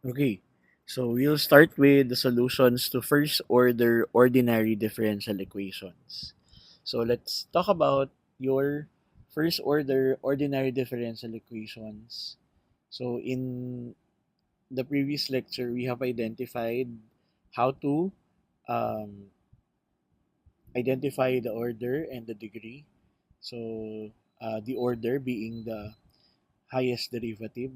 Okay, so we'll start with the solutions to first order ordinary differential equations. So let's talk about your first order ordinary differential equations. So in the previous lecture, we have identified how to um, identify the order and the degree. So the order being the highest derivative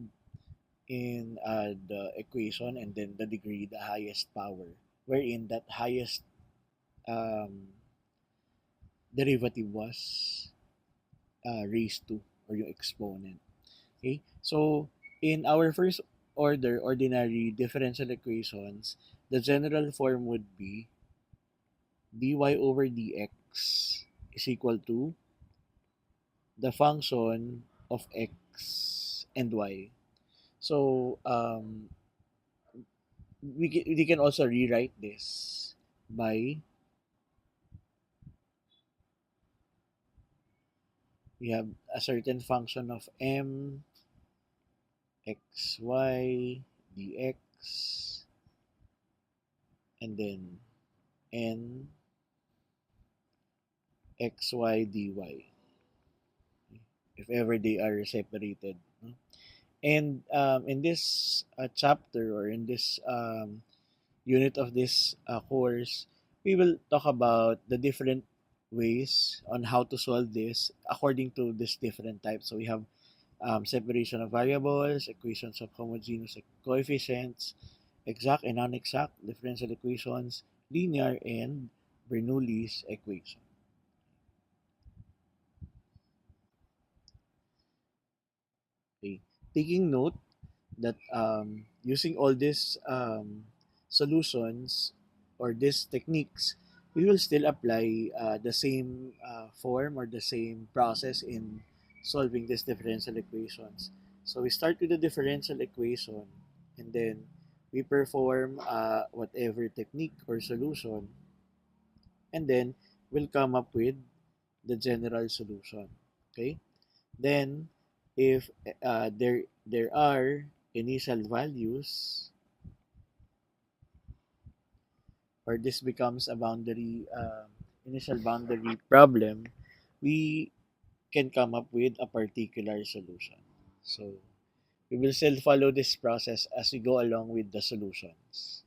in the equation, and then the degree, the highest power, wherein that highest um, derivative was raised to, or yung exponent. Okay, so in our first order ordinary differential equations, the general form would be dy over dx is equal to the function of x and y. So we can also rewrite this by, we have a certain function of m x y dx, and then n x y dy, if ever they are separated, no? And in this chapter, or in this unit of this course, we will talk about the different ways on how to solve this according to this different types. So we have separation of variables, equations of homogeneous coefficients, exact and non-exact differential equations, linear, and Bernoulli's equation. Okay. Taking note that using all these solutions or these techniques, we will still apply the same form or the same process in solving these differential equations. So we start with the differential equation, and then we perform whatever technique or solution, and then we'll come up with the general solution. Okay? Then, if there are initial values, or this becomes a boundary initial boundary problem, we can come up with a particular solution. So we will still follow this process as we go along with the solutions.